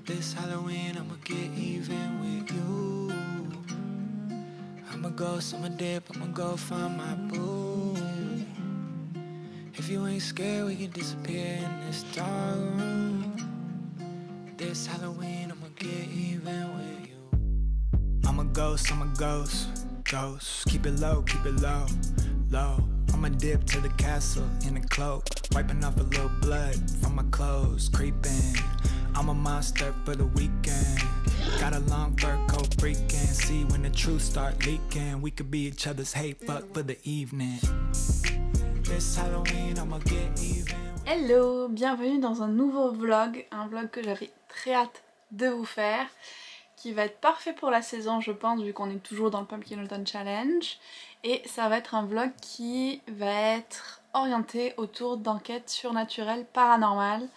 This Halloween I'ma get even with you. I'ma ghost, I'ma dip, I'ma go find my boo. If you ain't scared, we can disappear in this dark room. This Halloween I'ma get even with you. I'm a ghost, ghost. Keep it low, low. I'ma dip to the castle in a cloak, wiping off a little blood from my clothes, creeping. I'm a monster for the weekend. Got a long fur coat freaking. See when the truth start leaking, we could be each other's hate fuck for the evening. This Halloween I'ma get even. Hello, bienvenue dans un nouveau vlog, un vlog que j'avais très hâte de vous faire, qui va être parfait pour la saison je pense vu qu'on est toujours dans le Pumpkin Autumn Challenge, et ça va être un vlog qui va être orienté autour d'enquêtes surnaturelles paranormales.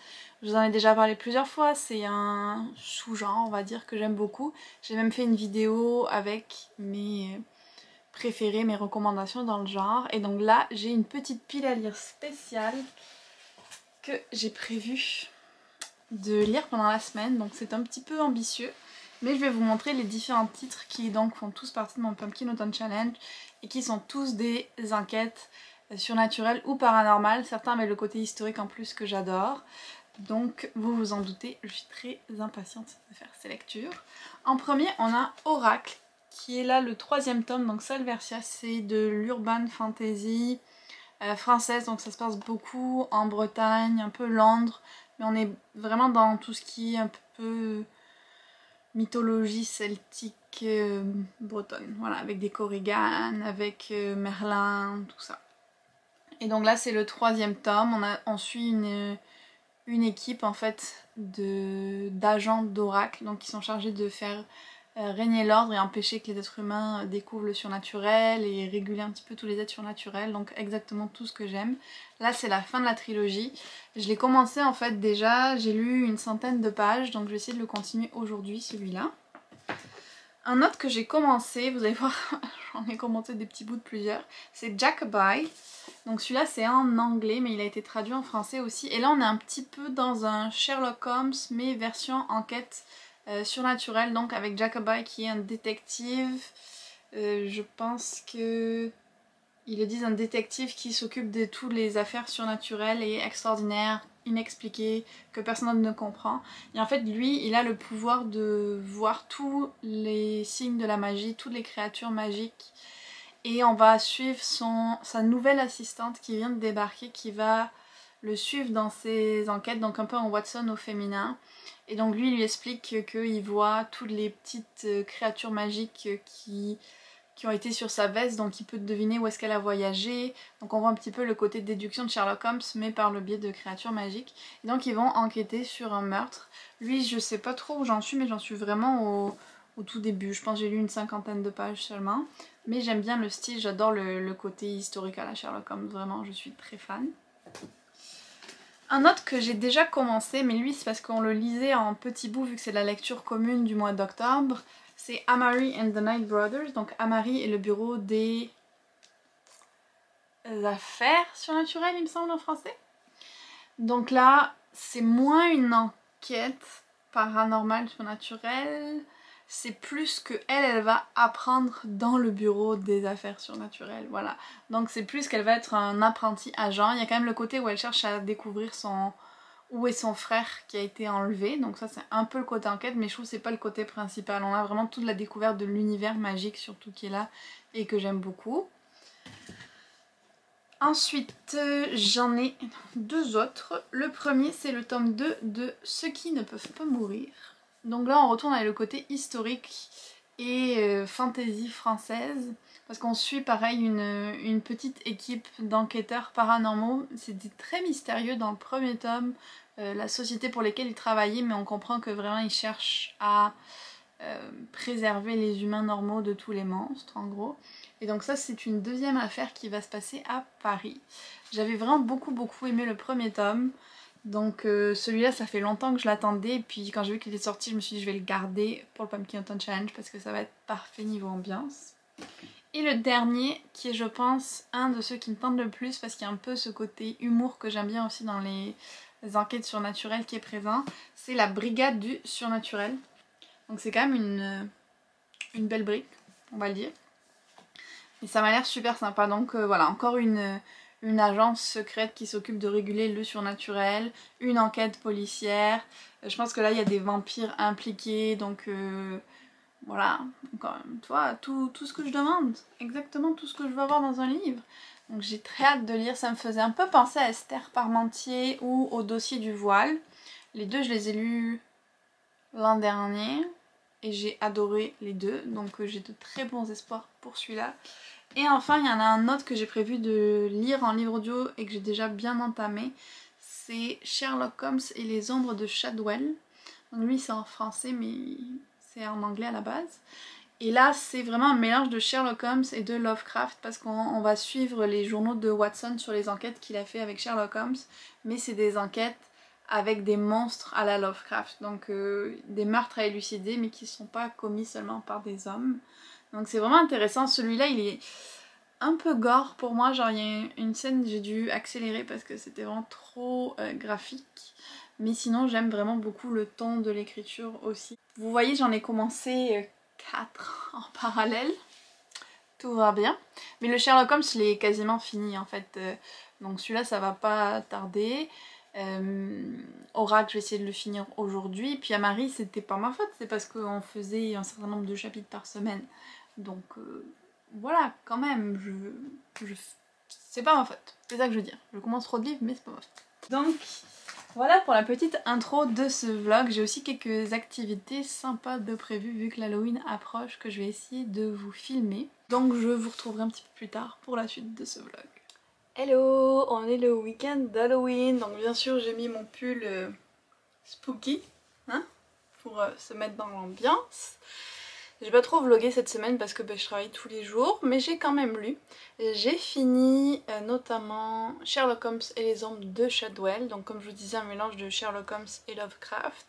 Je vous en ai déjà parlé plusieurs fois, c'est un sous-genre on va dire que j'aime beaucoup. J'ai même fait une vidéo avec mes préférés, mes recommandations dans le genre, et donc là j'ai une petite pile à lire spéciale que j'ai prévu de lire pendant la semaine, donc c'est un petit peu ambitieux, mais je vais vous montrer les différents titres qui donc font tous partie de mon Pumpkin Autumn Challenge et qui sont tous des enquêtes surnaturelles ou paranormales, certains avec le côté historique en plus que j'adore, donc vous vous en doutez, je suis très impatiente de faire ces lectures. En premier on a Oracle, qui est là le 3e tome, donc Salversia, c'est de l'urban fantasy française, donc ça se passe beaucoup en Bretagne, un peu Londres, mais on est vraiment dans tout ce qui est un peu mythologie celtique bretonne, voilà, avec des Korrigan, avec Merlin, tout ça. Et donc là c'est le 3e tome, on suit une équipe en fait d'agents d'Oracle, donc qui sont chargés de faire régner l'ordre et empêcher que les êtres humains découvrent le surnaturel et réguler un petit peu tous les êtres surnaturels, donc exactement tout ce que j'aime. Là c'est la fin de la trilogie, je l'ai commencé en fait déjà, j'ai lu une centaine de pages, donc je vais essayer de le continuer aujourd'hui celui-là. Un autre que j'ai commencé, vous allez voir, j'en ai commenté des petits bouts de plusieurs, c'est Jacobite. Donc celui-là c'est en anglais mais il a été traduit en français aussi, et là on est un petit peu dans un Sherlock Holmes mais version enquête surnaturel, donc avec Jacobite qui est un détective, je pense que ils le disent, un détective qui s'occupe de toutes les affaires surnaturelles et extraordinaires, inexpliquées, que personne ne comprend. Et en fait lui il a le pouvoir de voir tous les signes de la magie, toutes les créatures magiques, et on va suivre sa nouvelle assistante qui vient de débarquer, qui va le suivre dans ses enquêtes, donc un peu en Watson au féminin. Et donc lui explique qu'il voit toutes les petites créatures magiques qui ont été sur sa veste, donc il peut deviner où est-ce qu'elle a voyagé. Donc on voit un petit peu le côté déduction de Sherlock Holmes, mais par le biais de créatures magiques. Et donc ils vont enquêter sur un meurtre. Lui je sais pas trop où j'en suis, mais j'en suis vraiment au tout début. Je pense que j'ai lu une 50aine de pages seulement. Mais j'aime bien le style, j'adore le côté historique à la Sherlock Holmes, vraiment je suis très fan. Un autre que j'ai déjà commencé, mais lui c'est parce qu'on le lisait en petits bouts vu que c'est la lecture commune du mois d'octobre, c'est Amari and the Night Brothers. Donc Amari est le bureau des affaires surnaturelles il me semble en français. Donc là c'est moins une enquête paranormale surnaturelle, c'est plus que elle va apprendre dans le bureau des affaires surnaturelles, voilà. Donc c'est plus qu'elle va être un apprenti agent. Il y a quand même le côté où elle cherche à découvrir où est son frère qui a été enlevé, donc ça c'est un peu le côté enquête, mais je trouve que c'est pas le côté principal. On a vraiment toute la découverte de l'univers magique surtout qui est là et que j'aime beaucoup. Ensuite j'en ai deux autres. Le premier c'est le tome 2 de Ceux qui ne peuvent pas mourir. Donc là on retourne avec le côté historique et fantasy française, parce qu'on suit pareil une petite équipe d'enquêteurs paranormaux. C'était très mystérieux dans le premier tome, la société pour laquelle ils travaillaient, mais on comprend que vraiment ils cherchent à préserver les humains normaux de tous les monstres en gros. Et donc ça c'est une deuxième affaire qui va se passer à Paris. J'avais vraiment beaucoup aimé le premier tome. Donc celui-là ça fait longtemps que je l'attendais, et puis quand j'ai vu qu'il est sorti je me suis dit je vais le garder pour le Pumpkin Autumn Challenge parce que ça va être parfait niveau ambiance. Et le dernier qui est je pense un de ceux qui me tentent le plus parce qu'il y a un peu ce côté humour que j'aime bien aussi dans les enquêtes surnaturelles qui est présent. C'est la brigade du surnaturel. Donc c'est quand même une belle brique, on va le dire. Et ça m'a l'air super sympa. Donc voilà, encore une agence secrète qui s'occupe de réguler le surnaturel, une enquête policière. Je pense que là il y a des vampires impliqués, donc voilà, encore une fois, tout ce que je demande, exactement tout ce que je veux avoir dans un livre. Donc j'ai très hâte de lire, ça me faisait un peu penser à Esther Parmentier ou au dossier du voile. Les deux je les ai lus l'an dernier et j'ai adoré les deux, donc j'ai de très bons espoirs pour celui-là. Et enfin il y en a un autre que j'ai prévu de lire en livre audio et que j'ai déjà bien entamé, c'est Sherlock Holmes et les ombres de Shadwell. Donc lui c'est en français mais c'est en anglais à la base. Et là c'est vraiment un mélange de Sherlock Holmes et de Lovecraft parce qu'on va suivre les journaux de Watson sur les enquêtes qu'il a fait avec Sherlock Holmes, mais c'est des enquêtes avec des monstres à la Lovecraft, donc des meurtres à élucider mais qui ne sont pas commis seulement par des hommes. Donc c'est vraiment intéressant, celui-là il est un peu gore pour moi, genre il y a une scène j'ai dû accélérer parce que c'était vraiment trop graphique. Mais sinon j'aime vraiment beaucoup le ton de l'écriture aussi. Vous voyez j'en ai commencé 4 en parallèle. Tout va bien. Mais le Sherlock Holmes je l'ai quasiment fini en fait. Donc celui-là ça va pas tarder. Oracle je vais essayer de le finir aujourd'hui. Puis à Marie c'était pas ma faute, c'est parce qu'on faisait un certain nombre de chapitres par semaine. Donc voilà quand même, c'est pas ma faute. C'est ça que je veux dire. Je commence trop de livres mais c'est pas ma faute. Donc voilà pour la petite intro de ce vlog. J'ai aussi quelques activités sympas de prévues vu que l'Halloween approche que je vais essayer de vous filmer. Donc je vous retrouverai un petit peu plus tard pour la suite de ce vlog. Hello, on est le week-end d'Halloween, donc bien sûr j'ai mis mon pull spooky hein, pour se mettre dans l'ambiance. J'ai pas trop vlogué cette semaine parce que je travaille tous les jours, mais j'ai quand même lu. J'ai fini notamment Sherlock Holmes et les ombres de Shadwell, donc comme je vous disais un mélange de Sherlock Holmes et Lovecraft.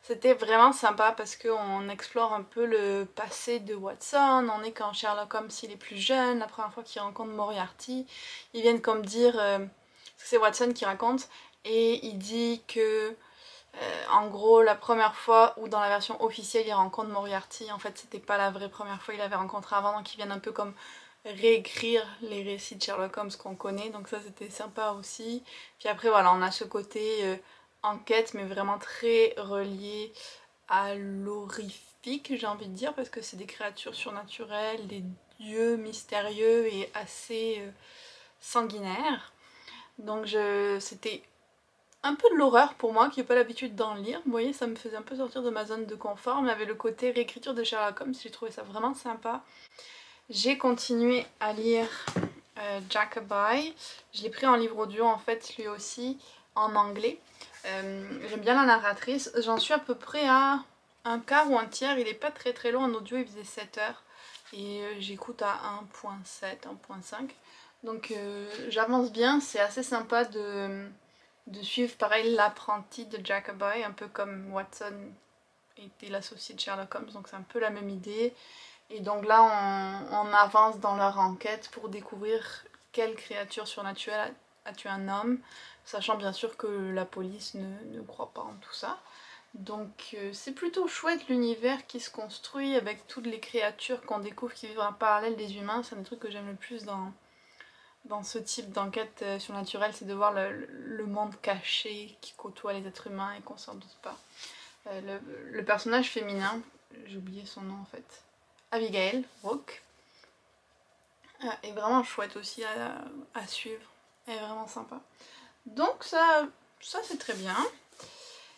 C'était vraiment sympa parce qu'on explore un peu le passé de Watson, on est quand Sherlock Holmes il est plus jeune, la première fois qu'il rencontre Moriarty, ils viennent comme dire, c'est Watson qui raconte, et il dit que en gros la première fois où dans la version officielle il rencontre Moriarty, en fait c'était pas la vraie première fois, il l'avait rencontré avant, donc ils viennent un peu comme réécrire les récits de Sherlock Holmes qu'on connaît, donc ça c'était sympa aussi. Puis après voilà, on a ce côté enquête mais vraiment très relié à l'horrifique j'ai envie de dire, parce que c'est des créatures surnaturelles, des dieux mystérieux et assez sanguinaires. Donc c'était un peu de l'horreur pour moi qui n'ai pas l'habitude d'en lire. Vous voyez, ça me faisait un peu sortir de ma zone de confort, mais avec le côté réécriture de Sherlock Holmes, j'ai trouvé ça vraiment sympa. J'ai continué à lire Jacobite. Je l'ai pris en livre audio en fait, lui aussi, en anglais. J'aime bien la narratrice. J'en suis à peu près à un quart ou un tiers. Il est pas très très long en audio, il faisait 7 heures. Et j'écoute à 1.7, 1.5. Donc j'avance bien, c'est assez sympa de suivre pareil l'apprenti de Jacobi, un peu comme Watson était l'associé de Sherlock Holmes, donc c'est un peu la même idée. Et donc là on avance dans leur enquête pour découvrir quelle créature surnaturelle a tué un homme, sachant bien sûr que la police ne croit pas en tout ça. Donc c'est plutôt chouette l'univers qui se construit avec toutes les créatures qu'on découvre qui vivent en parallèle des humains, c'est un des trucs que j'aime le plus dans ce type d'enquête surnaturelle, c'est de voir le monde caché qui côtoie les êtres humains et qu'on s'en doute pas. Le personnage féminin, j'ai oublié son nom en fait, Abigail Rook, est vraiment chouette aussi à suivre, elle est vraiment sympa. Donc ça c'est très bien.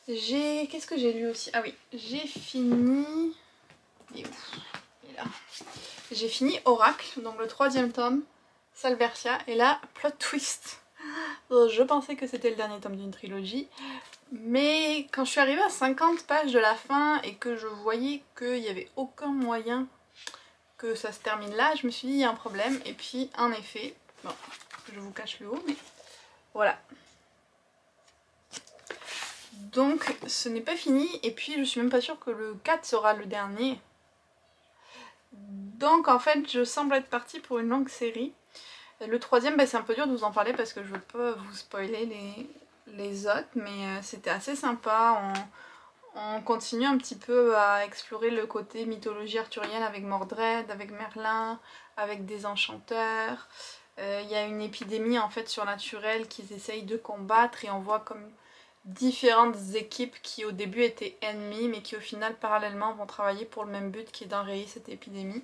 Qu'est-ce que j'ai lu aussi? Ah oui, j'ai fini... Il est où? Il est là. J'ai fini Oracle, donc le 3e tome, Salversia, et là, plot twist. Je pensais que c'était le dernier tome d'une trilogie, mais quand je suis arrivée à 50 pages de la fin et que je voyais qu'il n'y avait aucun moyen que ça se termine là, je me suis dit il y a un problème, et puis en effet, bon, je vous cache le haut, mais voilà. Donc ce n'est pas fini, et puis je suis même pas sûre que le 4 sera le dernier. Donc en fait je semble être partie pour une longue série. Le 3e, c'est un peu dur de vous en parler parce que je veux pas vous spoiler les autres, mais c'était assez sympa. On continue un petit peu à explorer le côté mythologie arthurienne avec Mordred, avec Merlin, avec des enchanteurs. Il y a une épidémie en fait surnaturelle qu'ils essayent de combattre et on voit comme différentes équipes qui au début étaient ennemies mais qui au final parallèlement vont travailler pour le même but qui est d'enrayer cette épidémie.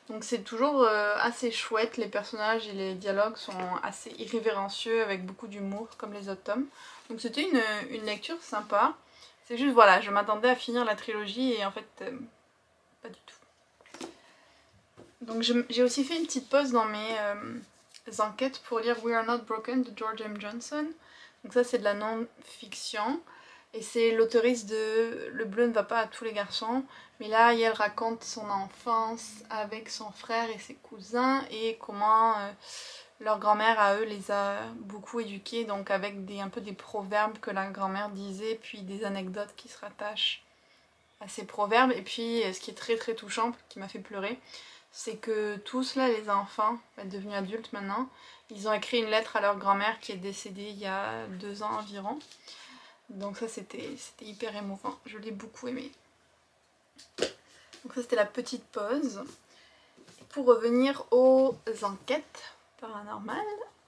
Donc c'est toujours assez chouette, les personnages et les dialogues sont assez irrévérencieux avec beaucoup d'humour comme les autres tomes. Donc c'était une lecture sympa. C'est juste voilà, je m'attendais à finir la trilogie et en fait pas du tout. Donc j'ai aussi fait une petite pause dans mes enquêtes pour lire We Are Not Broken de George M. Johnson. Donc ça c'est de la non-fiction et c'est l'auteuriste de Le bleu ne va pas à tous les garçons, mais là elle raconte son enfance avec son frère et ses cousins et comment leur grand-mère à eux les a beaucoup éduqués, donc avec un peu des proverbes que la grand-mère disait, puis des anecdotes qui se rattachent à ces proverbes. Et puis ce qui est très très touchant, qui m'a fait pleurer, c'est que tous là les enfants, devenus adultes maintenant, ils ont écrit une lettre à leur grand-mère qui est décédée il y a 2 ans environ. Donc ça c'était hyper émouvant, je l'ai beaucoup aimé. Donc ça c'était la petite pause. Pour revenir aux enquêtes paranormales,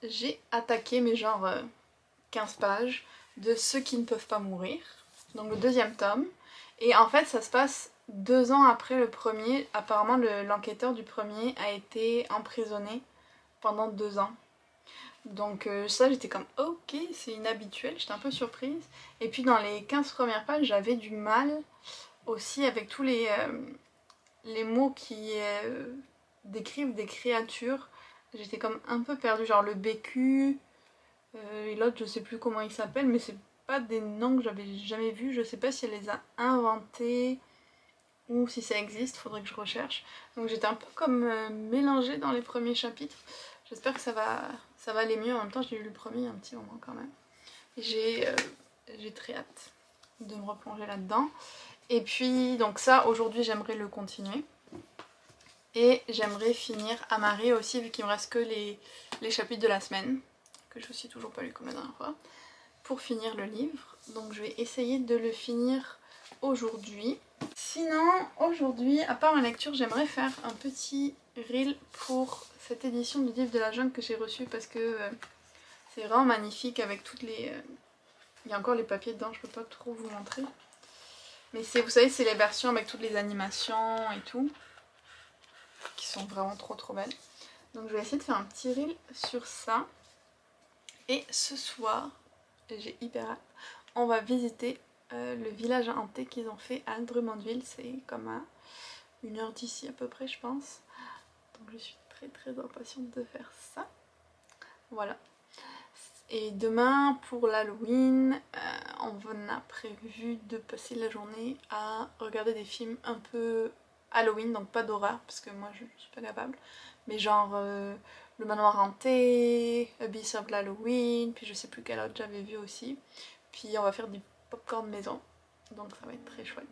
j'ai attaqué mes genre 15 pages de Ceux qui ne peuvent pas mourir, donc le 2e tome. Et en fait ça se passe 2 ans après le premier. Apparemment l'enquêteur du premier a été emprisonné pendant 2 ans. Donc ça j'étais comme ok, c'est inhabituel, j'étais un peu surprise. Et puis dans les 15 premières pages j'avais du mal aussi avec tous les mots qui décrivent des créatures. J'étais comme un peu perdue, genre le bécu et l'autre je sais plus comment il s'appelle, mais c'est pas des noms que j'avais jamais vus. Je sais pas si elle les a inventés ou si ça existe, faudrait que je recherche. Donc j'étais un peu comme mélangée dans les premiers chapitres. J'espère que ça va aller mieux. En même temps j'ai lu le premier il y a un petit moment quand même. J'ai très hâte de me replonger là-dedans. Et puis donc ça aujourd'hui j'aimerais le continuer. Et j'aimerais finir Amari aussi vu qu'il me reste que les chapitres de la semaine, que je aussi toujours pas lu comme la dernière fois, pour finir le livre. Donc je vais essayer de le finir aujourd'hui. Sinon aujourd'hui, à part ma lecture, j'aimerais faire un petit reel pour cette édition du livre de la jungle que j'ai reçue parce que c'est vraiment magnifique avec toutes les... Il y a encore les papiers dedans, je peux pas trop vous montrer. Mais vous savez, c'est les versions avec toutes les animations et tout, qui sont vraiment trop belles. Donc je vais essayer de faire un petit reel sur ça. Et ce soir, j'ai hyper hâte, on va visiter le village hanté qu'ils ont fait à Drummondville. C'est comme à 1 heure d'ici à peu près je pense. Donc je suis très impatiente de faire ça. Voilà. Et demain pour l'Halloween, on a prévu de passer la journée à regarder des films un peu Halloween, donc pas d'horreur parce que moi je suis pas capable, mais genre Le Manoir Hanté, Abyss of l'Halloween, puis je sais plus quel autre j'avais vu aussi. Puis on va faire du popcorn maison, donc ça va être très chouette.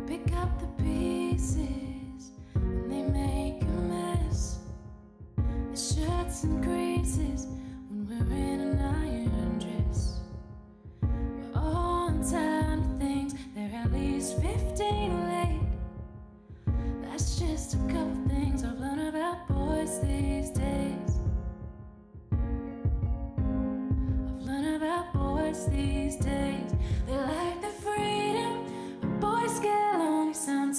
Pick up the pieces and they make a mess. It shirts and creases when we're in an iron dress. We're all on time to things, they're at least 15 late. That's just a couple things I've learned about boys these days. I've learned about boys these days. They like the freedom, but boys get lonely sometimes.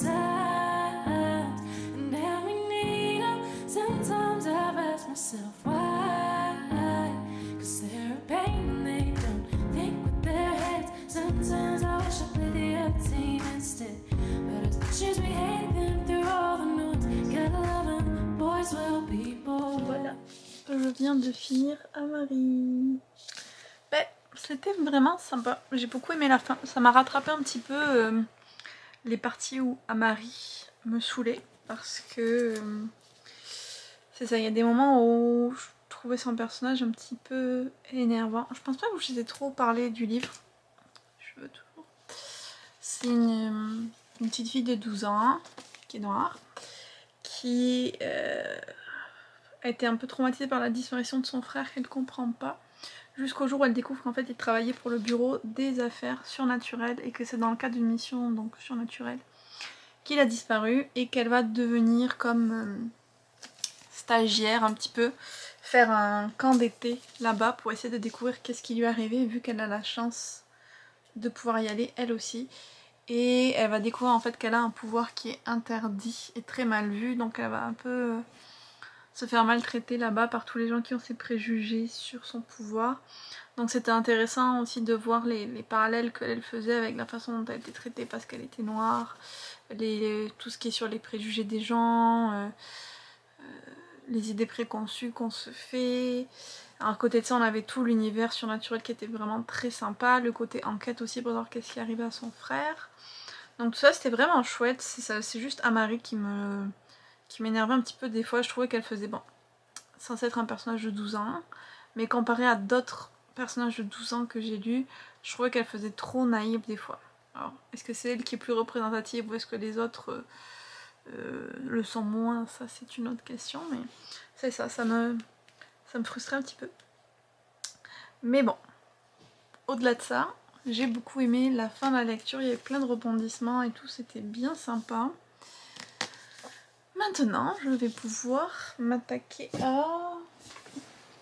And now we need them. Sometimes I've asked myself why. Cause they're a pain when they don't think with their heads. Sometimes I wish I played the other team instead. But as much as we hate them through all the notes, gotta love them, boys will be boys. Voilà, je viens de finir Amari. Ben, c'était vraiment sympa, j'ai beaucoup aimé la fin. Ça m'a rattrapé un petit peu les parties où Amari me saoulait. Parce que c'est ça, il y a des moments où je trouvais son personnage un petit peu énervant. Je pense pas que je vous ai trop parlé du livre. Je veux toujours. C'est une une petite fille de 12 ans qui est noire, qui a été un peu traumatisée par la disparition de son frère qu'elle ne comprend pas, jusqu'au jour où elle découvre qu'en fait il travaillait pour le bureau des affaires surnaturelles et que c'est dans le cadre d'une mission donc surnaturelle qu'il a disparu et qu'elle va devenir comme stagiaire un petit peu, faire un camp d'été là-bas pour essayer de découvrir qu'est-ce qui lui est arrivé vu qu'elle a la chance de pouvoir y aller elle aussi. Et elle va découvrir en fait qu'elle a un pouvoir qui est interdit et très mal vu, donc elle va un peu se faire maltraiter là-bas par tous les gens qui ont ses préjugés sur son pouvoir. Donc c'était intéressant aussi de voir les parallèles qu'elle faisait avec la façon dont elle était traitée parce qu'elle était noire, tout ce qui est sur les préjugés des gens, les idées préconçues qu'on se fait. Alors à côté de ça on avait tout l'univers surnaturel qui était vraiment très sympa, le côté enquête aussi pour voir qu'est-ce qui arrivait à son frère. Donc tout ça c'était vraiment chouette, c'est juste Amari qui m'énervait un petit peu des fois. Je trouvais qu'elle faisait, bon, censé être un personnage de 12 ans, mais comparé à d'autres personnages de 12 ans que j'ai lus, je trouvais qu'elle faisait trop naïve des fois. Alors, est-ce que c'est elle qui est plus représentative ou est-ce que les autres le sont moins? Ça c'est une autre question, mais c'est ça, ça me frustrait un petit peu. Mais bon, au-delà de ça, j'ai beaucoup aimé la fin de la lecture, il y avait plein de rebondissements et tout, c'était bien sympa. Maintenant, je vais pouvoir m'attaquer à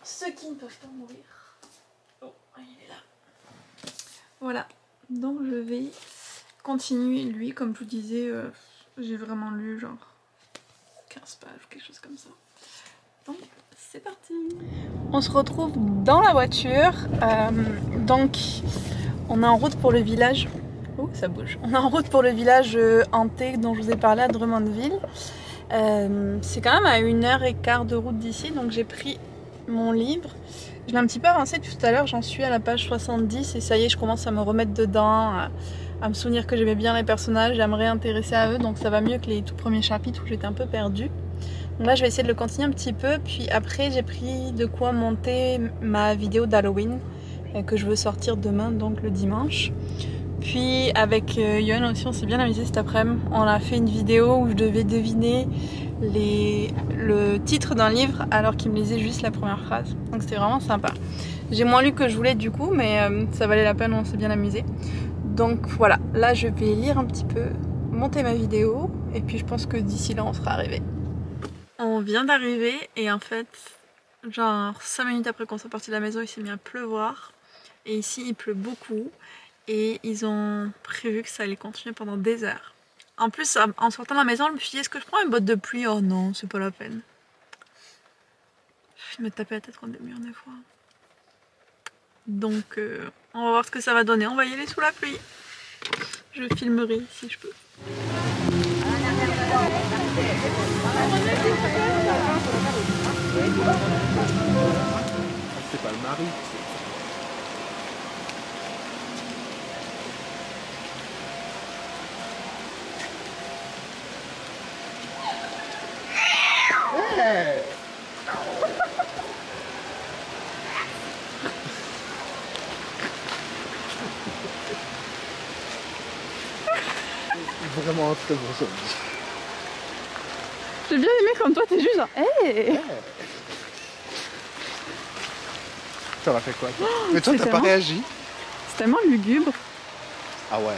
ceux qui ne peuvent pas mourir. Oh, il est là. Voilà, donc je vais continuer lui, comme je vous disais, j'ai vraiment lu genre 15 pages ou quelque chose comme ça. Donc, c'est parti. On se retrouve dans la voiture, donc on est en route pour le village. Oh, ça bouge. On est en route pour le village hanté dont je vous ai parlé à Drummondville. C'est quand même à 1h15 de route d'ici, donc j'ai pris mon livre. Je l'ai un petit peu avancé tout à l'heure, j'en suis à la page 70 et ça y est, je commence à me remettre dedans, à me souvenir que j'aimais bien les personnages, à me réintéresser à eux, donc ça va mieux que les tout premiers chapitres où j'étais un peu perdue. Donc là je vais essayer de le continuer un petit peu, puis après j'ai pris de quoi monter ma vidéo d'Halloween que je veux sortir demain, donc le dimanche. Puis avec Yoann aussi on s'est bien amusé cet après-midi, on a fait une vidéo où je devais deviner le titre d'un livre alors qu'il me lisait juste la première phrase, donc c'était vraiment sympa. J'ai moins lu que je voulais du coup, mais ça valait la peine, on s'est bien amusé. Donc voilà, là je vais lire un petit peu, monter ma vidéo et puis je pense que d'ici là on sera arrivé. On vient d'arriver et en fait genre 5 minutes après qu'on soit parti de la maison il s'est mis à pleuvoir et ici il pleut beaucoup. Et ils ont prévu que ça allait continuer pendant des heures. En plus, en sortant de la maison, je me suis dit, est-ce que je prends une botte de pluie? Oh non, c'est pas la peine. Je me tapais la tête contre des murs des fois. Donc, on va voir ce que ça va donner. On va y aller sous la pluie. Je filmerai si je peux. C'est pas le mari. Vraiment un très bon zombie. J'ai bien aimé comme toi, t'es juste genre, hey. Ça m'a fait quoi toi? Mais toi t'as pas réagi? C'est tellement lugubre. Ah ouais.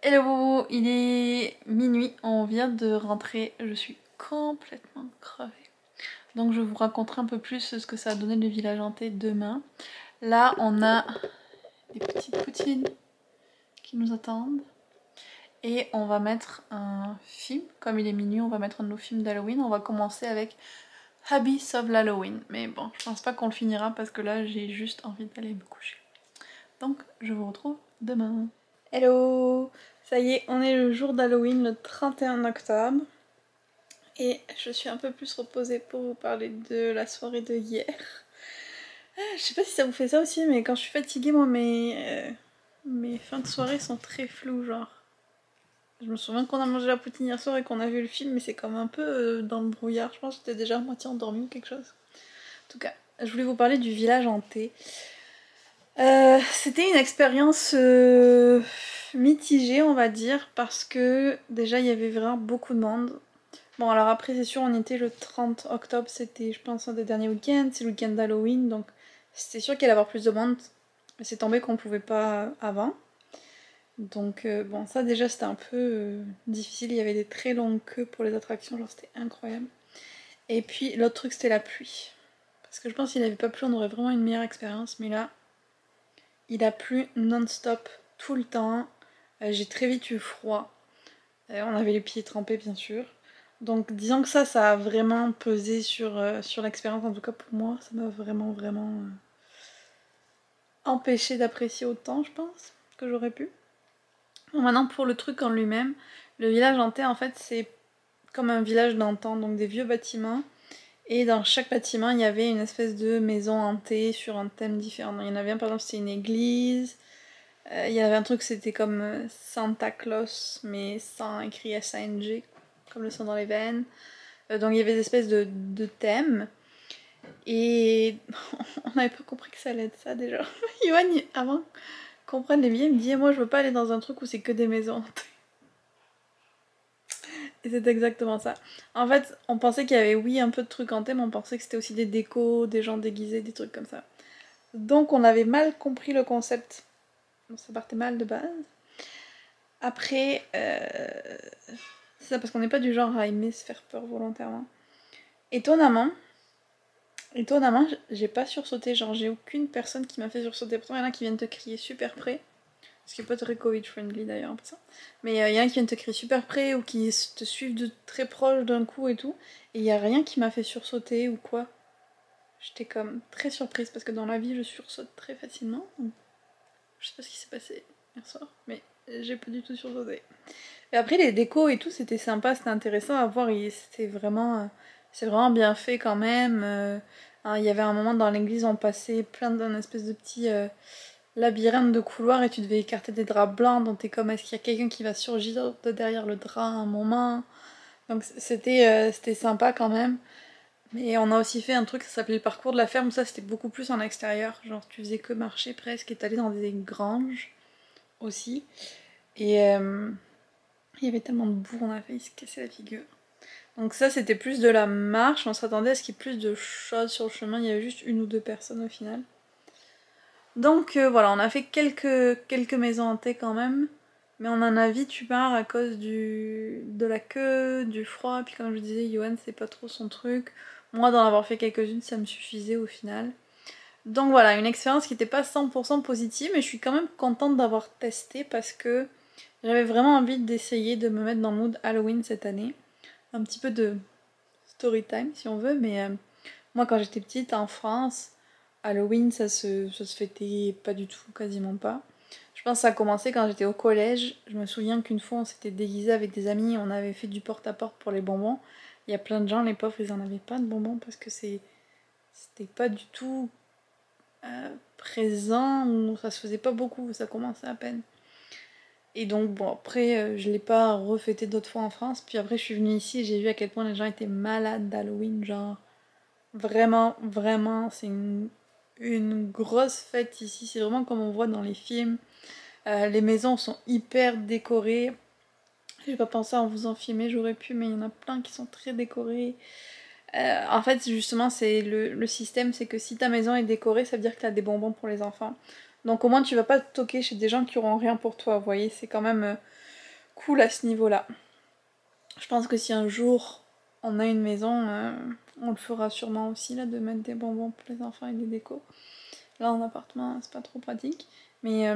Hello, il est minuit, on vient de rentrer, je suis complètement crevée. Donc je vous raconterai un peu plus ce que ça a donné le village hanté demain. Là on a des petites poutines qui nous attendent. Et on va mettre un film, comme il est minuit, on va mettre un de nos films d'Halloween. On va commencer avec Habits of l'Halloween. Mais bon, je pense pas qu'on le finira parce que là j'ai juste envie d'aller me coucher. Donc je vous retrouve demain. Hello! Ça y est, on est le jour d'Halloween, le 31 octobre. Et je suis un peu plus reposée pour vous parler de la soirée de hier. Je sais pas si ça vous fait ça aussi, mais quand je suis fatiguée, moi mes fins de soirée sont très floues, genre. Je me souviens qu'on a mangé la poutine hier soir et qu'on a vu le film, mais c'est comme un peu dans le brouillard. Je pense que j'étais déjà à moitié endormie ou quelque chose. En tout cas, je voulais vous parler du village hanté. C'était une expérience mitigée, on va dire, parce que déjà il y avait vraiment beaucoup de monde. Bon, alors après, c'est sûr, on était le 30 octobre, c'était, je pense, un des derniers week-ends, c'est le week-end d'Halloween, donc c'était sûr qu'il allait y avoir plus de monde. Mais c'est tombé qu'on pouvait pas avant. Donc bon, ça déjà c'était un peu difficile, il y avait des très longues queues pour les attractions, genre c'était incroyable. Et puis l'autre truc c'était la pluie. Parce que je pense qu'il n'avait pas plu, on aurait vraiment une meilleure expérience, mais là, il a plu non-stop tout le temps. J'ai très vite eu froid. On avait les pieds trempés bien sûr. Donc disons que ça a vraiment pesé sur l'expérience, en tout cas pour moi, ça m'a vraiment empêché d'apprécier autant, je pense, que j'aurais pu. Bon, maintenant pour le truc en lui-même, le village hanté en fait c'est comme un village d'antan, donc des vieux bâtiments. Et dans chaque bâtiment il y avait une espèce de maison hantée sur un thème différent. Il y en avait un par exemple c'était une église, il y avait un truc c'était comme Santa Claus mais sans écrit S-A-N-G, comme le sang dans les veines. Donc il y avait des espèces de thèmes. Et on n'avait pas compris que ça allait être ça déjà. Yoann, avant qu'on prenne les billets, il me dit moi je veux pas aller dans un truc où c'est que des maisons hantées. Et c'est exactement ça. En fait, on pensait qu'il y avait oui un peu de trucs hantés, mais on pensait que c'était aussi des décos, des gens déguisés, des trucs comme ça. Donc on avait mal compris le concept. Ça partait mal de base. Après, c'est ça parce qu'on n'est pas du genre à aimer se faire peur volontairement. Étonnamment, j'ai pas sursauté, genre j'ai aucune personne qui m'a fait sursauter. Pourtant, il y en a qui viennent te crier super près. Ce qui est pas très Covid-friendly d'ailleurs, ça. Mais il y en a qui viennent te crier super près ou qui te suivent de très proche d'un coup et tout. Et il y a rien qui m'a fait sursauter ou quoi. J'étais comme très surprise parce que dans la vie je sursaute très facilement. Je sais pas ce qui s'est passé hier soir, mais j'ai pas du tout sursauté. Et après les décos et tout, c'était sympa, c'était intéressant à voir. C'est vraiment bien fait quand même. Il y avait un moment dans l'église, on passait plein d'un espèce de petit labyrinthe de couloirs et tu devais écarter des draps blancs. Donc t'es comme, est-ce qu'il y a quelqu'un qui va surgir de derrière le drap à un moment? Donc c'était sympa quand même. Mais on a aussi fait un truc, ça s'appelait le parcours de la ferme. Ça c'était beaucoup plus en extérieur. Genre tu faisais que marcher presque et t'allais dans des granges aussi. Et il y avait tellement de boue, on a failli se casser la figure. Donc ça c'était plus de la marche, on s'attendait à ce qu'il y ait plus de choses sur le chemin, il y avait juste une ou deux personnes au final. Donc voilà, on a fait quelques maisons hantées quand même, mais on en a vite eu marre à cause de la queue, du froid, puis comme je disais, Yoann c'est pas trop son truc. Moi d'en avoir fait quelques-unes ça me suffisait au final. Donc voilà, une expérience qui n'était pas 100% positive, mais je suis quand même contente d'avoir testé parce que j'avais vraiment envie d'essayer de me mettre dans le mood Halloween cette année. Un petit peu de story time si on veut, mais moi quand j'étais petite en France, Halloween ça se fêtait pas du tout, quasiment pas. Je pense que ça a commencé quand j'étais au collège. Je me souviens qu'une fois on s'était déguisé avec des amis, on avait fait du porte-à-porte pour les bonbons. Il y a plein de gens, les pauvres, ils en avaient pas de bonbons parce que c'était pas du tout présent, ou ça se faisait pas beaucoup, ça commençait à peine. Et donc bon après je l'ai pas refêté d'autres fois en France, puis après je suis venue ici et j'ai vu à quel point les gens étaient malades d'Halloween, genre vraiment c'est une grosse fête ici, c'est vraiment comme on voit dans les films. Les maisons sont hyper décorées, j'ai pas pensé à vous en filmer, j'aurais pu, mais il y en a plein qui sont très décorées. En fait justement c'est le système, c'est que si ta maison est décorée ça veut dire que t'as des bonbons pour les enfants. Donc au moins tu vas pas te toquer chez des gens qui auront rien pour toi, vous voyez, c'est quand même cool à ce niveau-là. Je pense que si un jour on a une maison, on le fera sûrement aussi là, de mettre des bonbons pour les enfants et des décos. Là en appartement c'est pas trop pratique. Mais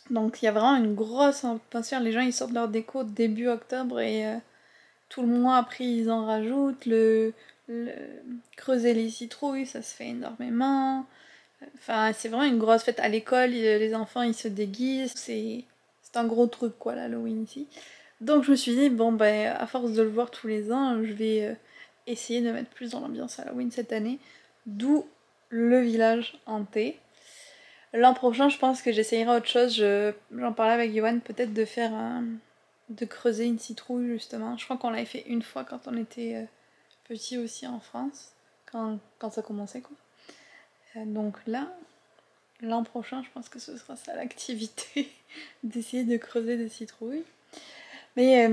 donc il y a vraiment une grosse attention, les gens ils sortent leur déco début octobre et tout le mois après ils en rajoutent. Creuser les citrouilles, ça se fait énormément. Enfin c'est vraiment une grosse fête à l'école, les enfants ils se déguisent, c'est un gros truc quoi l'Halloween ici. Donc je me suis dit bon ben à force de le voir tous les ans, je vais essayer de mettre plus dans l'ambiance Halloween cette année. D'où le village hanté. L'an prochain, je pense que j'essayerai autre chose. J'en parlais avec Yoann, peut-être de creuser une citrouille justement. Je crois qu'on l'avait fait une fois quand on était petit aussi en France, quand ça commençait quoi. Donc là, l'an prochain, je pense que ce sera ça l'activité, d'essayer de creuser des citrouilles. Mais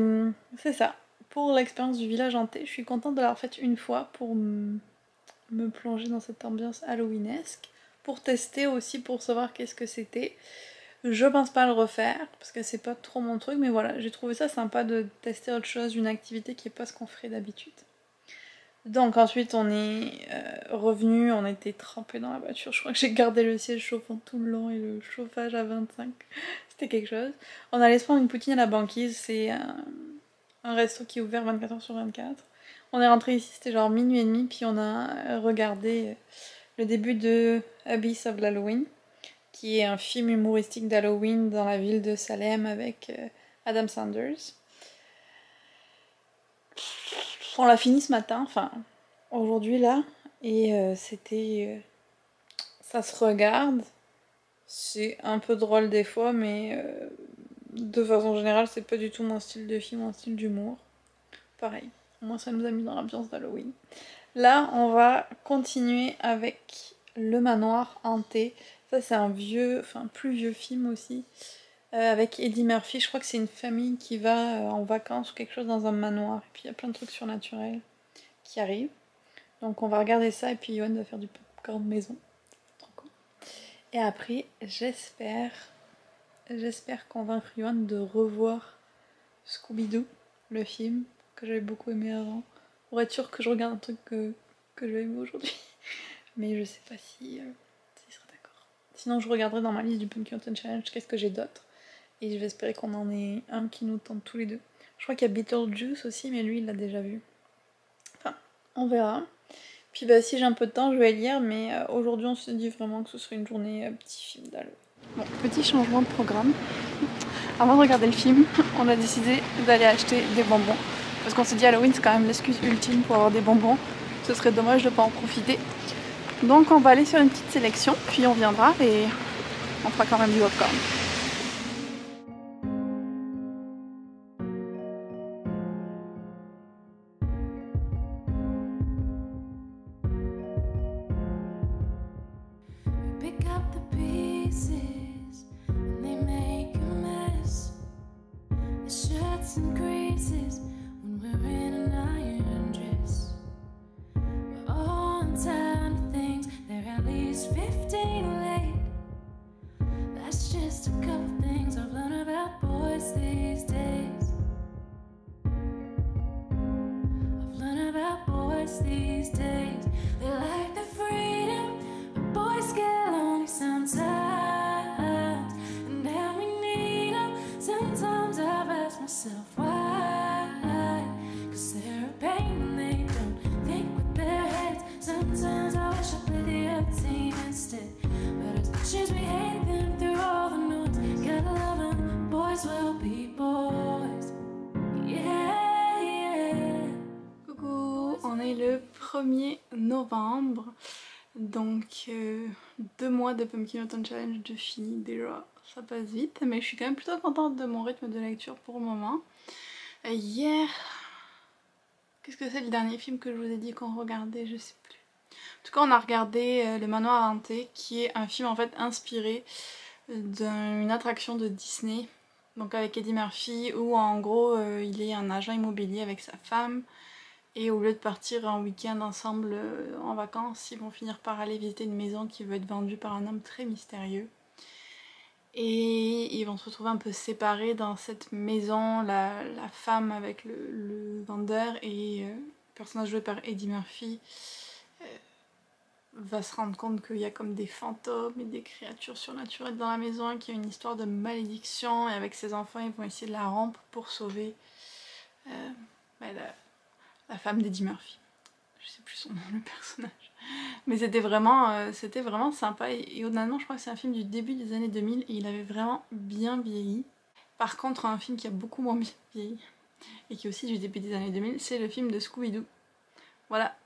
c'est ça. Pour l'expérience du village hanté, je suis contente de l'avoir faite une fois pour me plonger dans cette ambiance halloweenesque. Pour tester aussi, pour savoir qu'est-ce que c'était. Je pense pas le refaire, parce que c'est pas trop mon truc, mais voilà, j'ai trouvé ça sympa de tester autre chose, une activité qui est pas ce qu'on ferait d'habitude. Donc ensuite on est revenu, on était trempés dans la voiture, je crois que j'ai gardé le siège chauffant tout le long et le chauffage à 25, c'était quelque chose. On allait se prendre une poutine à la banquise, c'est un resto qui est ouvert 24 heures sur 24. On est rentré ici, c'était genre minuit et demi, puis on a regardé le début de Abyss of l'Halloween, qui est un film humoristique d'Halloween dans la ville de Salem avec Adam Sanders. On l'a fini ce matin, enfin aujourd'hui là, et c'était... ça se regarde, c'est un peu drôle des fois, mais de façon générale c'est pas du tout mon style de film, mon style d'humour. Pareil, moi ça nous a mis dans l'ambiance d'Halloween. Là on va continuer avec Le Manoir hanté. Ça c'est un vieux, enfin plus vieux film aussi, avec Eddie Murphy. Je crois que c'est une famille qui va en vacances ou quelque chose dans un manoir. Et puis il y a plein de trucs surnaturels qui arrivent. Donc on va regarder ça et puis Yoann va faire du popcorn maison. Trop cool. Et après j'espère convaincre Yoann de revoir Scooby-Doo, le film que j'avais beaucoup aimé avant. Pour être sûr que je regarde un truc que je vais aimer aujourd'hui. Mais je sais pas s'il sera d'accord. Sinon je regarderai dans ma liste du Pumpkin Autumn Challenge qu'est-ce que j'ai d'autre. Et je vais espérer qu'on en ait un qui nous tente tous les deux. Je crois qu'il y a Beetlejuice aussi, mais lui il l'a déjà vu. Enfin, on verra. Puis bah si j'ai un peu de temps je vais lire, mais aujourd'hui on se dit vraiment que ce serait une journée petit film d'Halloween. Bon, petit changement de programme. Avant de regarder le film, on a décidé d'aller acheter des bonbons. Parce qu'on s'est dit Halloween c'est quand même l'excuse ultime pour avoir des bonbons. Ce serait dommage de ne pas en profiter. Donc on va aller sur une petite sélection, puis on viendra et on fera quand même du popcorn. These days, they like the freedom, but boys get lonely sometimes, and now we need them. Sometimes I've asked myself why, cause they're a pain and they don't think with their heads. Sometimes I wish I played the other team instead, but as much as we hate them through all the noise, gotta love them, boys will be boys, yeah. On est le 1er novembre, donc 2 mois de Pumpkin Autumn Challenge de fini déjà, ça passe vite, mais je suis quand même plutôt contente de mon rythme de lecture pour le moment. Hier, qu'est-ce que c'est le dernier film que je vous ai dit qu'on regardait, je sais plus. En tout cas on a regardé Le Manoir hanté, qui est un film en fait inspiré d'une attraction de Disney, donc avec Eddie Murphy, où en gros il est un agent immobilier avec sa femme. Et au lieu de partir en week-end ensemble en vacances, ils vont finir par aller visiter une maison qui veut être vendue par un homme très mystérieux. Et ils vont se retrouver un peu séparés dans cette maison, la femme avec le vendeur et le personnage joué par Eddie Murphy va se rendre compte qu'il y a comme des fantômes et des créatures surnaturelles dans la maison, qu'il y a une histoire de malédiction, et avec ses enfants ils vont essayer de la rompre pour sauver la femme d'Eddie Murphy. Je sais plus son nom, le personnage. Mais c'était vraiment sympa et honnêtement je crois que c'est un film du début des années 2000 et il avait vraiment bien vieilli. Par contre un film qui a beaucoup moins bien vieilli et qui est aussi du début des années 2000, c'est le film de Scooby-Doo. Voilà,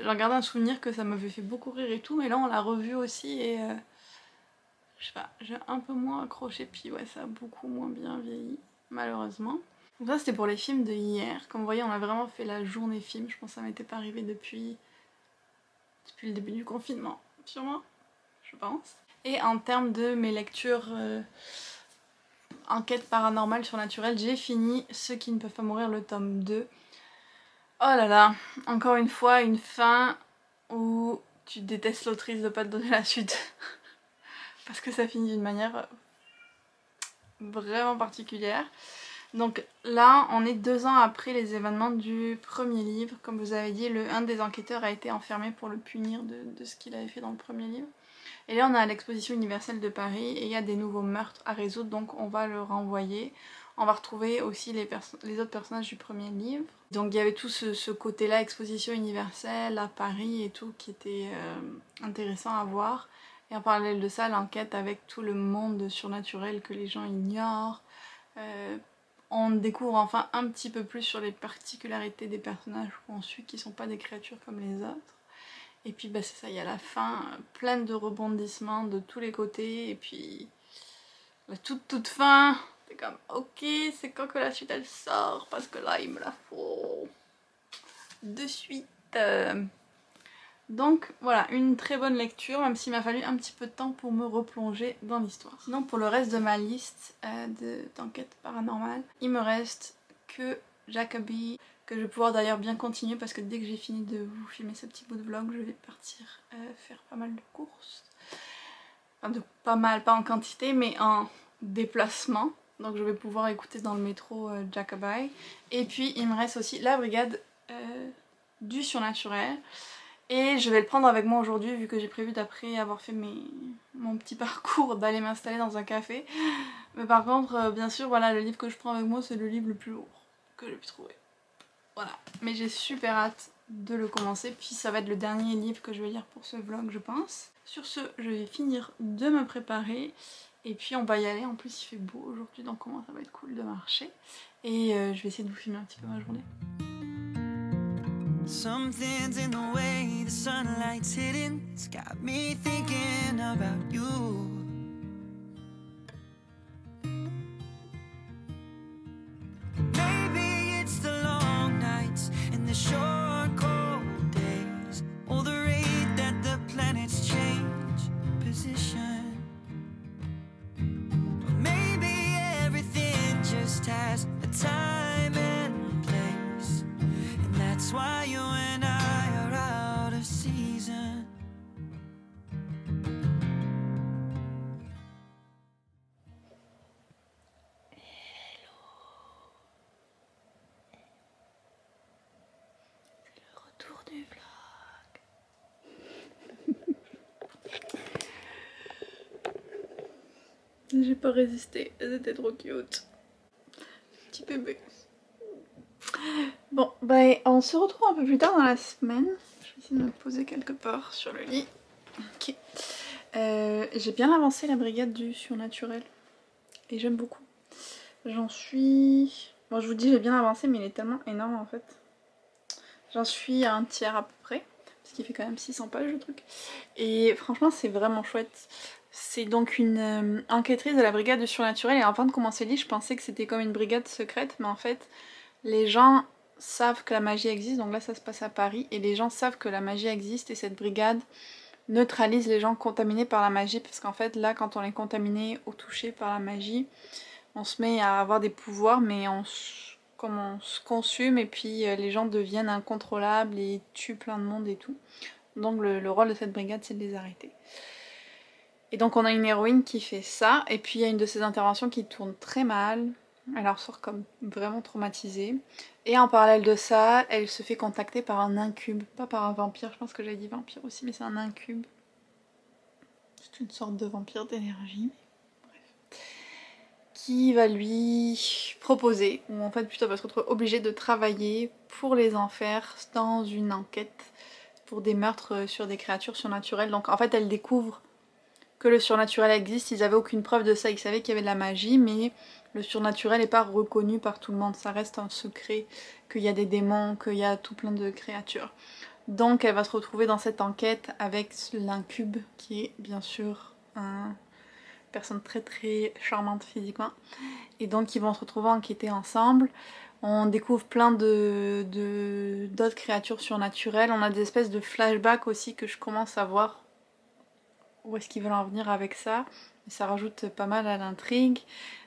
j'en garde un souvenir que ça m'avait fait beaucoup rire et tout, mais là on l'a revu aussi et je sais pas, j'ai un peu moins accroché, puis ouais ça a beaucoup moins bien vieilli malheureusement. Donc ça c'était pour les films de hier. Comme vous voyez on a vraiment fait la journée film, je pense que ça m'était pas arrivé depuis le début du confinement, sûrement, je pense. Et en termes de mes lectures enquête paranormale surnaturelle, j'ai fini Ceux qui ne peuvent pas mourir, le tome 2. Oh là là, encore une fois, une fin où tu détestes l'autrice de pas te donner la suite. Parce que ça finit d'une manière vraiment particulière. Donc là, on est 2 ans après les événements du premier livre. Comme vous avez dit, un des enquêteurs a été enfermé pour le punir de ce qu'il avait fait dans le premier livre. Et là, on est à l'exposition universelle de Paris et il y a des nouveaux meurtres à résoudre, donc on va le renvoyer. On va retrouver aussi les autres personnages du premier livre. Donc il y avait tout ce côté-là, exposition universelle à Paris et tout, qui était intéressant à voir. Et en parallèle de ça, l'enquête avec tout le monde surnaturel que les gens ignorent. On découvre enfin un petit peu plus sur les particularités des personnages qu'on suit, qui sont pas des créatures comme les autres. Et puis bah c'est ça, il y a la fin, pleine de rebondissements de tous les côtés, et puis la toute fin, c'est comme ok, c'est quand que la suite elle sort, parce que là il me la faut de suite. Donc voilà, une très bonne lecture, même s'il m'a fallu un petit peu de temps pour me replonger dans l'histoire. Sinon pour le reste de ma liste d'enquêtes paranormales, il me reste que Jacoby, que je vais pouvoir d'ailleurs bien continuer parce que dès que j'ai fini de vous filmer ce petit bout de vlog, je vais partir faire pas mal de courses. Enfin pas mal, pas en quantité, mais en déplacement. Donc je vais pouvoir écouter dans le métro Jacoby. Et puis il me reste aussi la brigade du surnaturel. Et je vais le prendre avec moi aujourd'hui vu que j'ai prévu d'après avoir fait mon petit parcours d'aller m'installer dans un café. Mais par contre, bien sûr, voilà, le livre que je prends avec moi c'est le livre le plus lourd que j'ai pu trouver. Voilà, mais j'ai super hâte de le commencer, puis ça va être le dernier livre que je vais lire pour ce vlog je pense. Sur ce, je vais finir de me préparer et puis on va y aller. En plus il fait beau aujourd'hui donc comment ça va être cool de marcher. Et je vais essayer de vous filmer un petit peu ma journée. Something's in the way the sunlight's hitting. It's got me thinking about you. Maybe it's the long nights and the short cold days, or the rate that the planets change position. Or maybe everything just has a time and place, and that's why you and I are out of season. Retour du vlog. J'ai pas résisté, elles étaient trop cute. Petit bébé. Bon, bah on se retrouve un peu plus tard dans la semaine. Je vais essayer de me poser quelque part sur le lit. Ok. J'ai bien avancé la brigade du surnaturel. Et j'aime beaucoup. J'en suis... Bon, je vous dis j'ai bien avancé, mais il est tellement énorme en fait. J'en suis à un tiers à peu près. Parce qu'il fait quand même 600 pages le truc. Et franchement c'est vraiment chouette. C'est donc une enquêtrice de la brigade du surnaturel. Et avant de commencer le livre, je pensais que c'était comme une brigade secrète. Mais en fait, les gens savent que la magie existe. Donc là ça se passe à Paris. Et les gens savent que la magie existe. Et cette brigade neutralise les gens contaminés par la magie. Parce qu'en fait là, quand on est contaminé ou touché par la magie, on se met à avoir des pouvoirs. Mais comme on se consume et puis les gens deviennent incontrôlables et tuent plein de monde et tout. Donc le rôle de cette brigade c'est de les arrêter. Et donc on a une héroïne qui fait ça, et puis il y a une de ses interventions qui tourne très mal. Elle en ressort comme vraiment traumatisée. Et en parallèle de ça, elle se fait contacter par un incube. Pas par un vampire, je pense que j'avais dit vampire aussi, mais c'est un incube. C'est une sorte de vampire d'énergie. Bref. Qui va lui proposer, ou en fait plutôt elle va se retrouver obligée de travailler pour les enfers dans une enquête pour des meurtres sur des créatures surnaturelles. Donc en fait elle découvre que le surnaturel existe, ils avaient aucune preuve de ça, ils savaient qu'il y avait de la magie, mais le surnaturel n'est pas reconnu par tout le monde, ça reste un secret, qu'il y a des démons, qu'il y a tout plein de créatures. Donc elle va se retrouver dans cette enquête avec l'incube, qui est bien sûr une personne très très charmante physiquement, et donc ils vont se retrouver enquêter ensemble. On découvre plein d'autres créatures surnaturelles, on a des espèces de flashbacks aussi que je commence à voir où est-ce qu'ils veulent en venir avec ça. Ça rajoute pas mal à l'intrigue.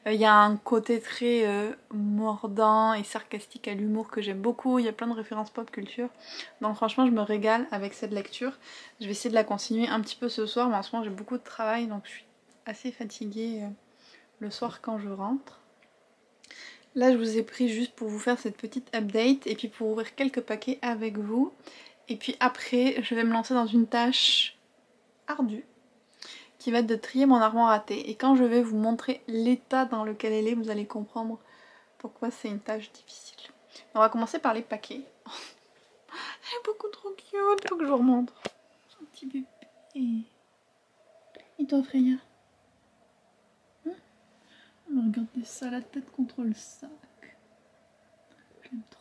Il y a un côté très mordant et sarcastique à l'humour que j'aime beaucoup. Il y a plein de références pop culture. Donc franchement je me régale avec cette lecture. Je vais essayer de la continuer un petit peu ce soir, mais en ce moment j'ai beaucoup de travail donc je suis assez fatiguée le soir quand je rentre. Là je vous ai pris juste pour vous faire cette petite update et puis pour ouvrir quelques paquets avec vous. Et puis après je vais me lancer dans une tâche ardue qui va être de trier mon armoire à thé. Et quand je vais vous montrer l'état dans lequel elle est, vous allez comprendre pourquoi c'est une tâche difficile. On va commencer par les paquets. Elle est beaucoup trop cute, faut que je vous remontre. Son petit bébé. Et toi Freya, hein? Regardez ça, la tête contre le sac. Je l'aime trop.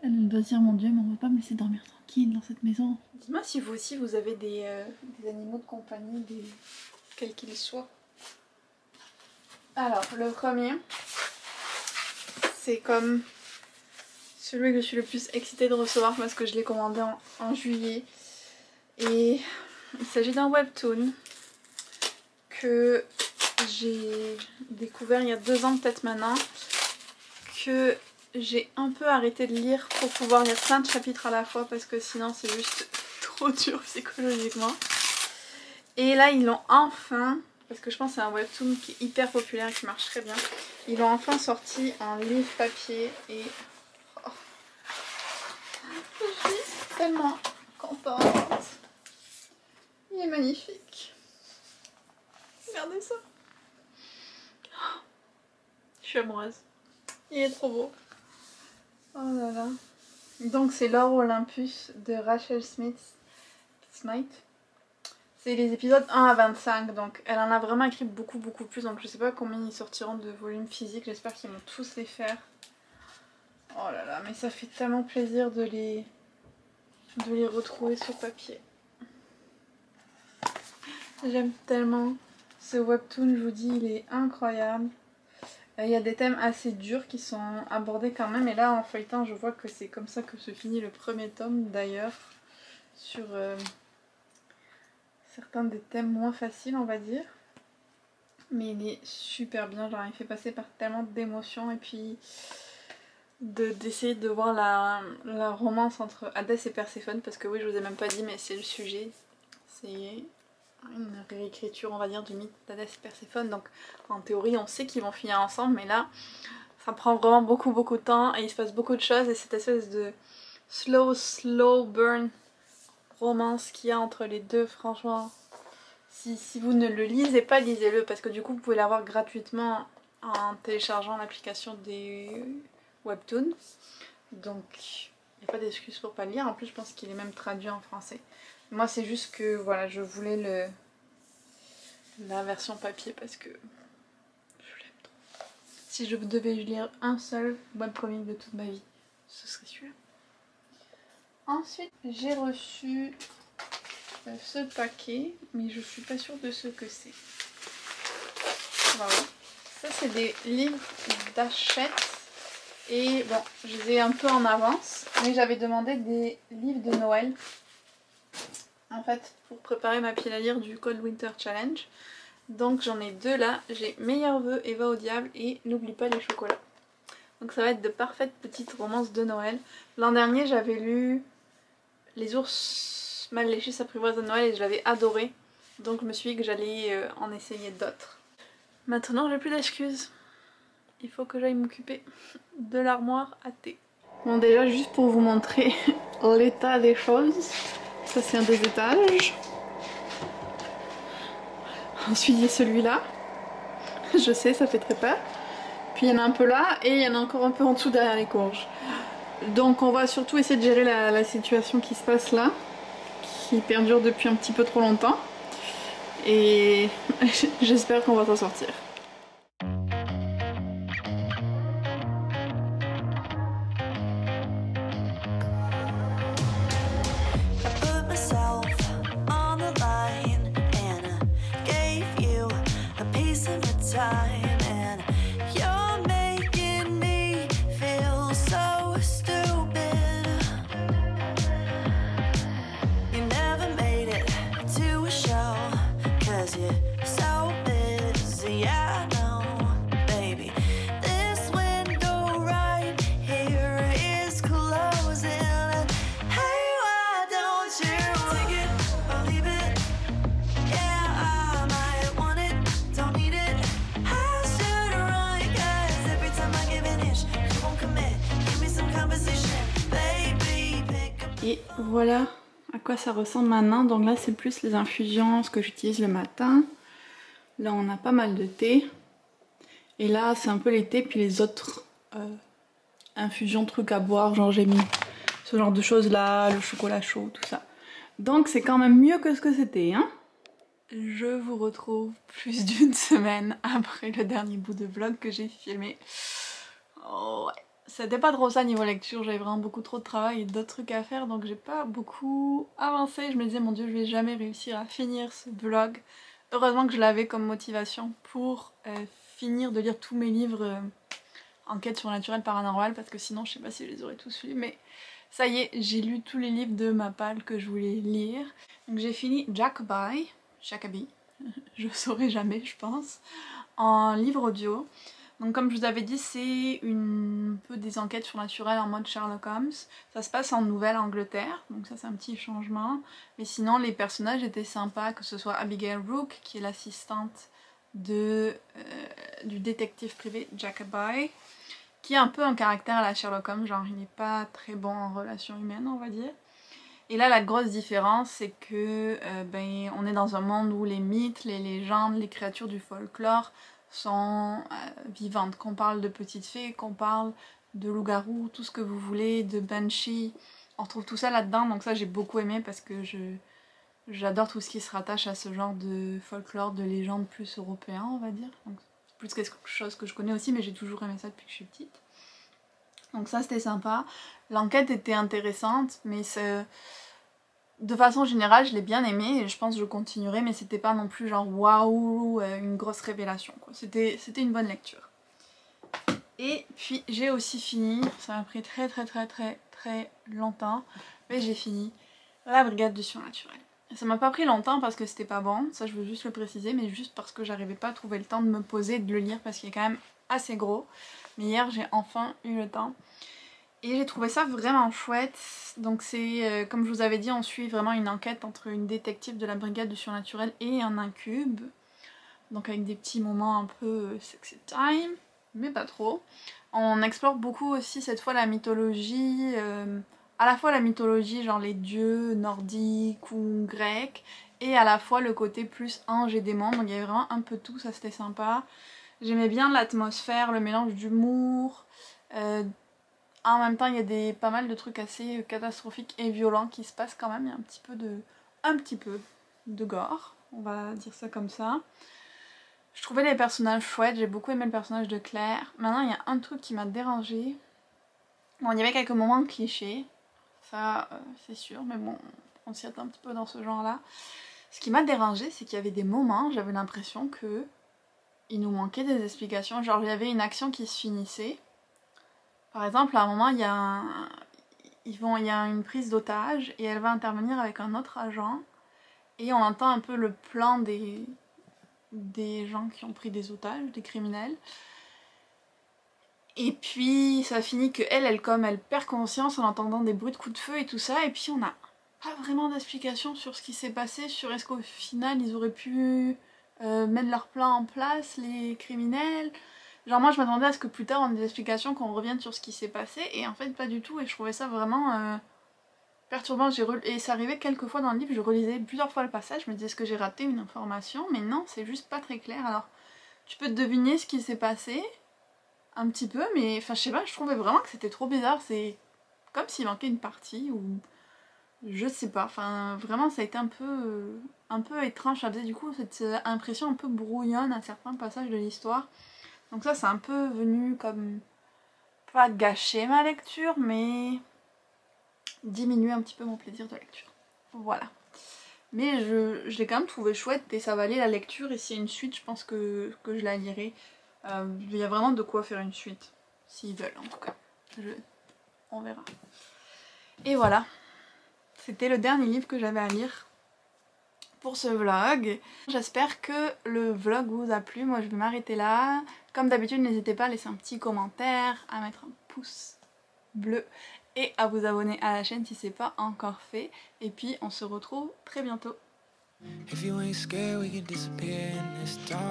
Elle doit dire mon Dieu, mais on va pas me laisser dormir tranquille dans cette maison. Dis-moi si vous aussi vous avez des animaux de compagnie, quels qu'ils soient. Alors le premier, c'est comme celui que je suis le plus excitée de recevoir parce que je l'ai commandé en juillet. Et il s'agit d'un webtoon que j'ai découvert il y a 2 ans peut-être maintenant, que j'ai un peu arrêté de lire pour pouvoir lire plein de chapitres à la fois parce que sinon c'est juste trop dur psychologiquement. Et là ils l'ont enfin, parce que je pense que c'est un webtoon qui est hyper populaire et qui marche très bien, ils l'ont enfin sorti en livre papier et oh, je suis tellement contente. Il est magnifique. Regardez ça. Je suis amoureuse. Il est trop beau. Oh là là. Donc c'est l'or Olympus de Rachel Smith. C'est les épisodes 1 à 25, donc elle en a vraiment écrit beaucoup plus, donc je sais pas combien ils sortiront de volumes physiques, j'espère qu'ils vont tous les faire. Oh là là, mais ça fait tellement plaisir de les retrouver sur papier. J'aime tellement ce webtoon, je vous dis, il est incroyable. Il y a des thèmes assez durs qui sont abordés quand même, et là en feuilletant je vois que c'est comme ça que se finit le premier tome d'ailleurs, sur certains des thèmes moins faciles on va dire. Mais il est super bien, genre il fait passer par tellement d'émotions, et puis d'essayer de voir la romance entre Hadès et Perséphone, parce que oui je vous ai même pas dit mais c'est le sujet, c'est une réécriture on va dire du mythe d'Hadès et Perséphone, donc en théorie on sait qu'ils vont finir ensemble, mais là ça prend vraiment beaucoup de temps et il se passe beaucoup de choses, et cette espèce de slow burn romance qu'il y a entre les deux, franchement si vous ne le lisez pas, lisez-le, parce que du coup vous pouvez l'avoir gratuitement en téléchargeant l'application des webtoons, donc il n'y a pas d'excuse pour pas le lire. En plus je pense qu'il est même traduit en français. Moi c'est juste que voilà, je voulais la version papier parce que je l'aime trop. Si je devais lire un seul webcomic de toute ma vie, ce serait celui-là. Ensuite j'ai reçu ce paquet, mais je suis pas sûre de ce que c'est. Voilà. Ça c'est des livres d'Hachette. Et bon, je les ai un peu en avance, mais j'avais demandé des livres de Noël, en fait, pour préparer ma pile à lire du Cold Winter Challenge. Donc j'en ai 2 là, j'ai Meilleurs vœux et Va au diable et N'oublie pas les chocolats. Donc ça va être de parfaites petites romances de Noël. L'an dernier j'avais lu Les ours Mal léché s'apprivoise à Noël et je l'avais adoré. Donc je me suis dit que j'allais en essayer d'autres. Maintenant j'ai plus d'excuses. Il faut que j'aille m'occuper de l'armoire à thé. Bon, déjà juste pour vous montrer l'état des choses. Ça c'est un des étages. Ensuite il y a celui-là. Je sais, ça fait très peur. Puis il y en a un peu là et il y en a encore un peu en dessous derrière les courges. Donc on va surtout essayer de gérer la situation qui se passe là, qui perdure depuis un petit peu trop longtemps. Et j'espère qu'on va s'en sortir. Et voilà à quoi ça ressemble maintenant. Donc là c'est plus les infusions, ce que j'utilise le matin. Là on a pas mal de thé. Et là c'est un peu les thés puis les autres infusions, trucs à boire. Genre j'ai mis ce genre de choses là, le chocolat chaud, tout ça. Donc c'est quand même mieux que ce que c'était, hein. Je vous retrouve plus d'une semaine après le dernier bout de vlog que j'ai filmé. Oh ouais. C'était pas trop ça niveau lecture, j'avais vraiment beaucoup trop de travail et d'autres trucs à faire, donc j'ai pas beaucoup avancé. Je me disais mon dieu, je vais jamais réussir à finir ce vlog. Heureusement que je l'avais comme motivation pour finir de lire tous mes livres enquête surnaturelle paranormale, parce que sinon je sais pas si je les aurais tous lus, mais ça y est, j'ai lu tous les livres de Mappal que je voulais lire. Donc j'ai fini Jacobite, je saurai jamais je pense, en livre audio. Donc comme je vous avais dit, c'est un peu des enquêtes surnaturelles en mode Sherlock Holmes. Ça se passe en Nouvelle-Angleterre, donc ça c'est un petit changement. Mais sinon les personnages étaient sympas, que ce soit Abigail Rook, qui est l'assistante du détective privé Jacobite, qui a un peu un caractère à la Sherlock Holmes, genre il n'est pas très bon en relations humaines on va dire. Et là la grosse différence c'est que on est dans un monde où les mythes, les légendes, les créatures du folklore sont vivantes, qu'on parle de petites fées, qu'on parle de loups-garous, tout ce que vous voulez, de banshee, on retrouve tout ça là-dedans, donc ça j'ai beaucoup aimé parce que j'adore tout ce qui se rattache à ce genre de folklore, de légendes plus européen on va dire, donc plus quelque chose que je connais aussi mais j'ai toujours aimé ça depuis que je suis petite. Donc ça c'était sympa, l'enquête était intéressante mais de façon générale je l'ai bien aimé et je pense que je continuerai, mais c'était pas non plus genre waouh, une grosse révélation quoi. C'était une bonne lecture. Et puis j'ai aussi fini, ça m'a pris très longtemps, mais j'ai fini La Brigade du Surnaturel. Ça m'a pas pris longtemps parce que c'était pas bon, ça je veux juste le préciser, mais juste parce que j'arrivais pas à trouver le temps de me poser et de le lire parce qu'il est quand même assez gros. Mais hier j'ai enfin eu le temps. Et j'ai trouvé ça vraiment chouette. Donc c'est, comme je vous avais dit, on suit vraiment une enquête entre une détective de la Brigade du Surnaturel et un incube. Donc avec des petits moments un peu sexy time, mais pas trop. On explore beaucoup aussi cette fois la mythologie, à la fois la mythologie genre les dieux nordiques ou grecs, et à la fois le côté plus ange et démon. Donc il y avait vraiment un peu de tout, ça c'était sympa. J'aimais bien l'atmosphère, le mélange d'humour. En même temps, il y a pas mal de trucs assez catastrophiques et violents qui se passent quand même. Il y a un petit peu de gore, on va dire ça comme ça. Je trouvais les personnages chouettes, j'ai beaucoup aimé le personnage de Claire. Maintenant, il y a un truc qui m'a dérangée. Bon, il y avait quelques moments clichés, ça c'est sûr, mais bon, on s'y attend un petit peu dans ce genre-là. Ce qui m'a dérangée, c'est qu'il y avait des moments, j'avais l'impression que il nous manquait des explications. Genre, il y avait une action qui se finissait. Par exemple, à un moment, il y a une prise d'otage et elle va intervenir avec un autre agent et on entend un peu le plan des gens qui ont pris des otages, des criminels. Et puis ça finit que elle perd conscience en entendant des bruits de coups de feu et tout ça, et puis on a pas vraiment d'explication sur ce qui s'est passé, sur est-ce qu'au final ils auraient pu mettre leur plan en place, les criminels. Genre moi je m'attendais à ce que plus tard on ait des explications, qu'on revienne sur ce qui s'est passé, et en fait pas du tout, et je trouvais ça vraiment perturbant. Et ça arrivait quelques fois dans le livre, je relisais plusieurs fois le passage, je me disais est-ce que j'ai raté une information, mais non, c'est juste pas très clair. Alors tu peux deviner ce qui s'est passé, un petit peu, mais enfin je sais pas, je trouvais vraiment que c'était trop bizarre, c'est comme s'il manquait une partie, ou je sais pas, enfin vraiment ça a été un peu étrange, ça faisait du coup cette impression un peu brouillonne à certains passages de l'histoire. Donc ça c'est un peu venu comme, pas gâcher ma lecture, mais diminuer un petit peu mon plaisir de lecture. Voilà. Mais je l'ai quand même trouvé chouette et ça valait la lecture, et s'il y a une suite je pense que je la lirai. Il y a vraiment de quoi faire une suite, s'ils veulent en tout cas. On verra. Et voilà. C'était le dernier livre que j'avais à lire pour ce vlog. J'espère que le vlog vous a plu. Moi je vais m'arrêter là. Comme d'habitude, n'hésitez pas à laisser un petit commentaire, à mettre un pouce bleu et à vous abonner à la chaîne si c'est pas encore fait. Et puis on se retrouve très bientôt. If you ain't scared, we can disappear in this dark.